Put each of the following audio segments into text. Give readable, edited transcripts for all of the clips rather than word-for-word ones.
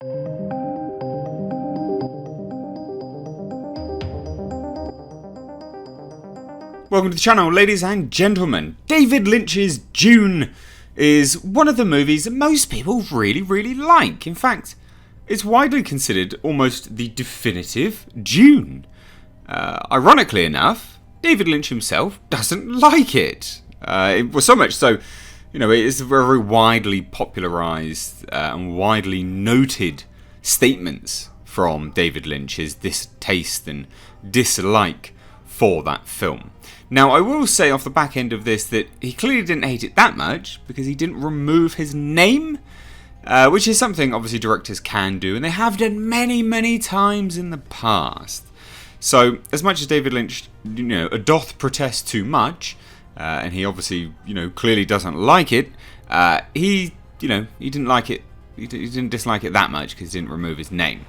Welcome to the channel, ladies and gentlemen. David Lynch's Dune is one of the movies that most people really like. In fact, it's widely considered almost the definitive Dune. Ironically enough, David Lynch himself doesn't like it. Well, so much so, it is very widely popularised and widely noted statements from David Lynch, his distaste and dislike for that film. Now, I will say off the back end of this that he clearly didn't hate it that much because he didn't remove his name, which is something obviously directors can do, and they have done many times in the past. So, as much as David Lynch, doth protest too much, and he obviously, clearly doesn't like it, he didn't like it. He didn't dislike it that much because he didn't remove his name.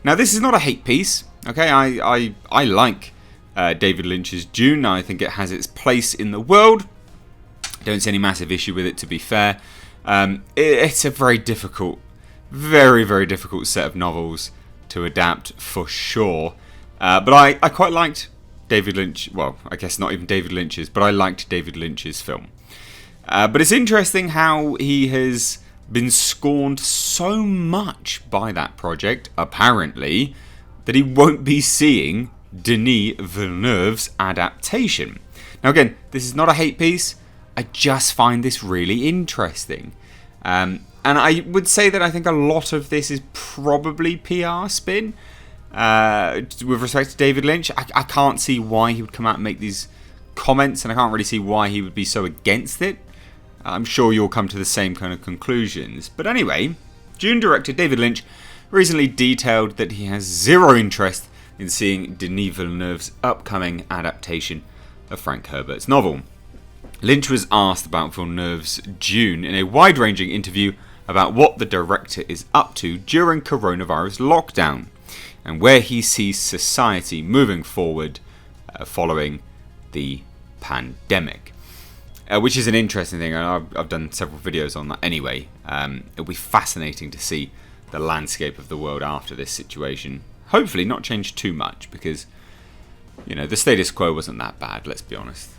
Now, this is not a hate piece. Okay, I like David Lynch's Dune. I think it has its place in the world. Don't see any massive issue with it, to be fair. It's a very difficult, very difficult set of novels to adapt for sure. But I quite liked David Lynch. Well, I guess not even David Lynch's, but I liked David Lynch's film. But it's interesting how he has been scorned so much by that project, apparently, that he won't be seeing Denis Villeneuve's adaptation. Now again, this is not a hate piece. I just find this really interesting. And I would say that I think a lot of this is probably PR spin. With respect to David Lynch, I can't see why he would come out and make these comments, and I can't really see why he would be so against it. I'm sure you'll come to the same kind of conclusions. But anyway, Dune director David Lynch recently detailed that he has zero interest in seeing Denis Villeneuve's upcoming adaptation of Frank Herbert's novel. Lynch was asked about Villeneuve's Dune in a wide-ranging interview about what the director is up to during coronavirus lockdown and where he sees society moving forward following the pandemic. Which is an interesting thing, and I've done several videos on that anyway. It'll be fascinating to see the landscape of the world after this situation. Hopefully not change too much because, the status quo wasn't that bad, let's be honest.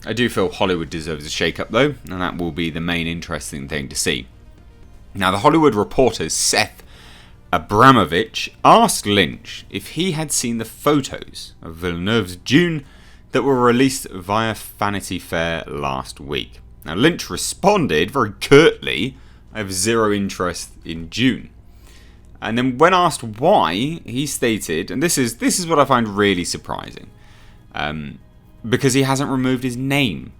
I do feel Hollywood deserves a shake-up though, and that will be the main interesting thing to see. Now, The Hollywood Reporter's Seth Abramovich asked Lynch if he had seen the photos of Villeneuve's Dune that were released via Vanity Fair last week. Now, Lynch responded very curtly, "I have zero interest in Dune." And then when asked why, he stated, and this is what I find really surprising, because he hasn't removed his name.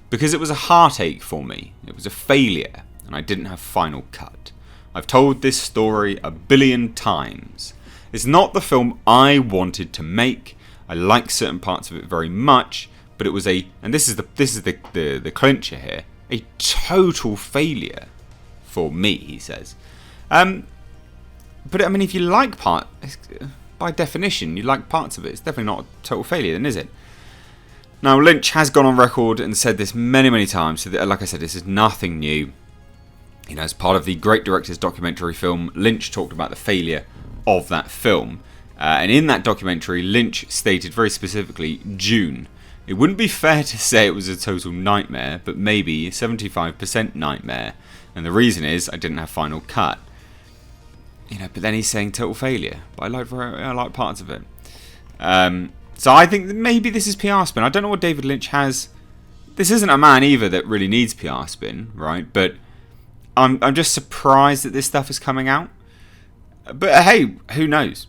Because it was a heartache for me. It was a failure, and I didn't have final cut. I've told this story 1 billion times. It's not the film I wanted to make. I like certain parts of it very much, but it was and this is the clincher here, a total failure for me, he says. But I mean, if you like by definition, you like parts of it, it's definitely not a total failure then, is it? Now, Lynch has gone on record and said this many times, so that, like I said, this is nothing new. As part of the Great Directors documentary film, Lynch talked about the failure of that film. And in that documentary, Lynch stated very specifically, Dune. It wouldn't be fair to say it was a total nightmare, but maybe 75% nightmare. And the reason is, I didn't have final cut. But then he's saying total failure. But I like parts of it. So I think that maybe this is PR spin. I don't know what David Lynch has. This isn't a man either that really needs PR spin, right? But I'm just surprised that this stuff is coming out. But hey, who knows?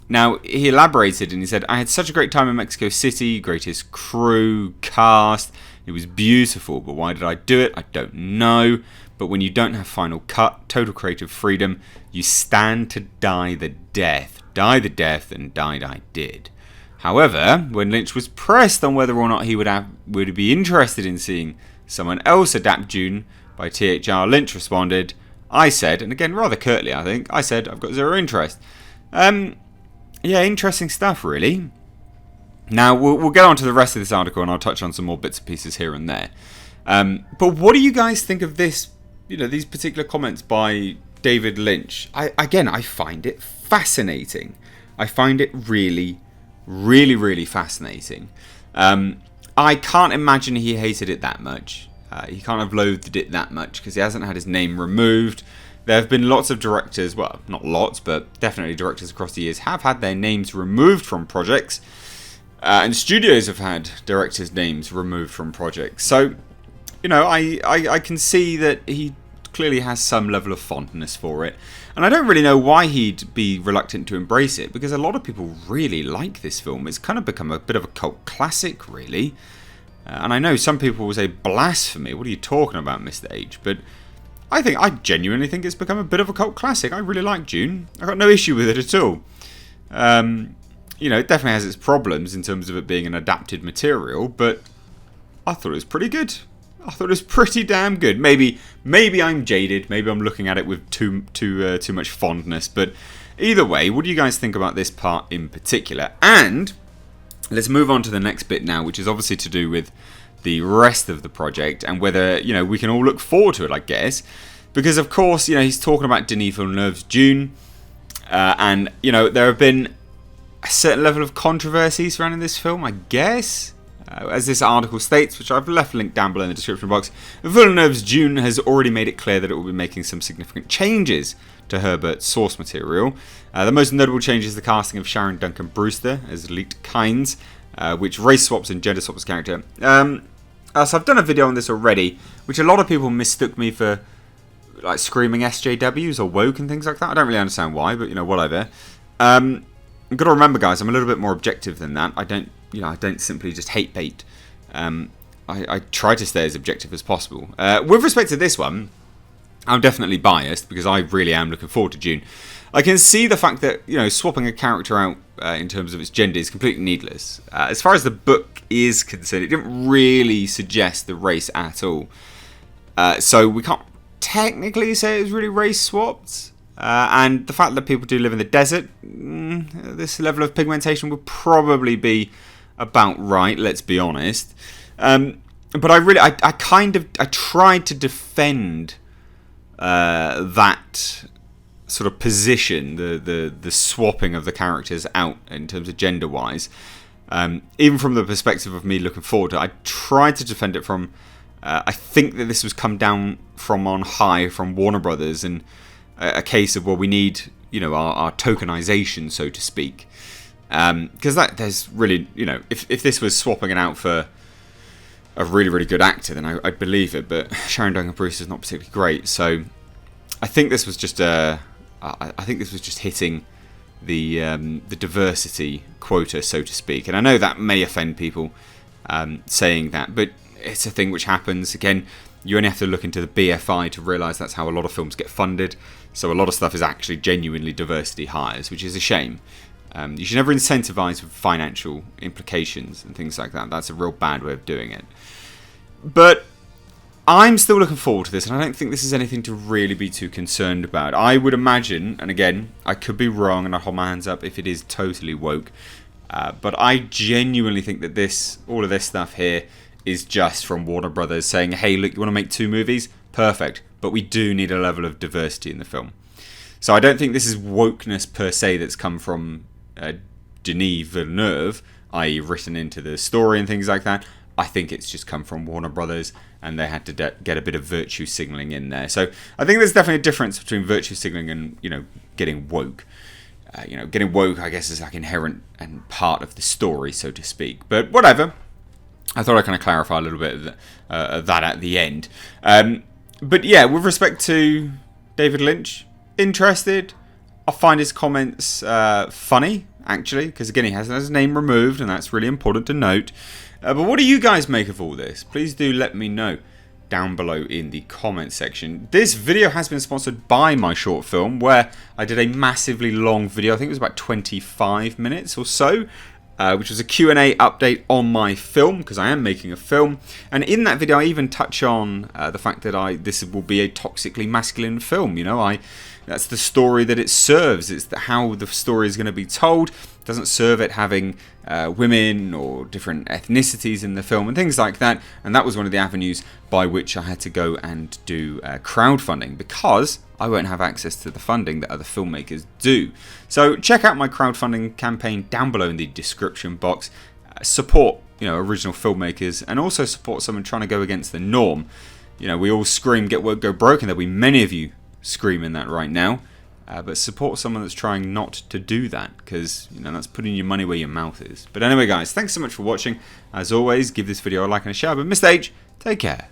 Now, he elaborated and he said, "I had such a great time in Mexico City, greatest crew, cast. It was beautiful, but why did I do it? I don't know. But when you don't have final cut, total creative freedom, you stand to die the death. Die the death, and died I did." However, when Lynch was pressed on whether or not he would be interested in seeing someone else adapt Dune by THR, Lynch responded, "I said," and again rather curtly I think, "I said I've got zero interest." Yeah, interesting stuff really. Now, we'll get on to the rest of this article and I'll touch on some more bits and pieces here and there. But what do you guys think of this, these particular comments by David Lynch, I find it fascinating. I find it really, really, really fascinating. I can't imagine he hated it that much. He can't have loathed it that much because he hasn't had his name removed. There have been lots of directors, well, not lots, but definitely directors across the years have had their names removed from projects. And studios have had directors' names removed from projects. So, you know, I can see that he clearly has some level of fondness for it. And I don't really know why he'd be reluctant to embrace it, because a lot of people really like this film. It's kind of become a bit of a cult classic, really. And I know some people will say, blasphemy, what are you talking about, Mr. H? But I genuinely think it's become a bit of a cult classic. I really like Dune. I got no issue with it at all. You know, it definitely has its problems in terms of it being an adapted material, but I thought it was pretty good. I thought it was pretty damn good. Maybe I'm jaded. Maybe I'm looking at it with too much fondness. But either way, what do you guys think about this part in particular? And let's move on to the next bit now, which is obviously to do with the rest of the project and whether, you know, we can all look forward to it, I guess. Because, of course, you know, he's talking about Denis Villeneuve's Dune. And, you know, there have been a certain level of controversy surrounding this film, I guess. As this article states, which I've left linked down below in the description box, Villeneuve's Dune has already made it clear that it will be making some significant changes to Herbert's source material. The most notable change is the casting of Sharon Duncan Brewster as Leet Kynes, which race swaps and gender swaps character. So I've done a video on this already, which a lot of people mistook me for like screaming SJWs or woke and things like that. I don't really understand why, but you know, whatever. You've got to remember, guys, I'm a little bit more objective than that. I don't simply just hate bait. I try to stay as objective as possible. With respect to this one, I'm definitely biased because I really am looking forward to Dune. I can see the fact that, you know, swapping a character out in terms of its gender is completely needless. As far as the book is concerned, it didn't really suggest the race at all. So we can't technically say it was really race swapped. And the fact that people do live in the desert, this level of pigmentation would probably be about right, let's be honest. But I tried to defend that sort of position, the swapping of the characters out in terms of gender wise, even from the perspective of me looking forward to it. I tried to defend it from I think that this was come down from on high from Warner Brothers, and a case of, well, we need, you know, our tokenization, so to speak, because there's really, you know, if this was swapping it out for a really, really good actor, then I'd believe it. But Sharon Duncan Brewster is not particularly great, so I think this was just hitting the diversity quota, so to speak. And I know that may offend people saying that, but it's a thing which happens. Again, you only have to look into the BFI to realise that's how a lot of films get funded. So a lot of stuff is actually genuinely diversity hires, which is a shame. You should never incentivise with financial implications and things like that. That's a real bad way of doing it. But I'm still looking forward to this, and I don't think this is anything to really be too concerned about. I would imagine, and again, I could be wrong, and I'll hold my hands up if it is totally woke, but I genuinely think that all of this stuff here is just from Warner Brothers saying, hey, look, you want to make 2 movies? Perfect. But we do need a level of diversity in the film. So I don't think this is wokeness per se that's come from Denis Villeneuve, i.e. written into the story and things like that. I think it's just come from Warner Brothers, and they had to get a bit of virtue signaling in there. So I think there's definitely a difference between virtue signaling and, you know, getting woke. You know, getting woke, I guess, is like inherent and part of the story, so to speak. But whatever. I thought I'd kind of clarify a little bit of that at the end. But yeah, with respect to David Lynch, interested. I find his comments funny, actually, because again, he has his name removed, and that's really important to note. But what do you guys make of all this? Please do let me know down below in the comment section. This video has been sponsored by my short film, where I did a massively long video. I think it was about 25 minutes or so, which was a Q&A update on my film, because I am making a film. And in that video, I even touch on the fact that this will be a toxically masculine film. You know, that's the story that it serves. It's how the story is going to be told. It doesn't serve it having women or different ethnicities in the film and things like that. And that was one of the avenues by which I had to go and do crowdfunding, because I won't have access to the funding that other filmmakers do. So check out my crowdfunding campaign down below in the description box. Support, original filmmakers, and also support someone trying to go against the norm. We all scream "get work, go broke," and there'll be many of you screaming that right now. But support someone that's trying not to do that, because that's putting your money where your mouth is. But anyway, guys, thanks so much for watching. As always, give this video a like and a share. But Mr. H, take care.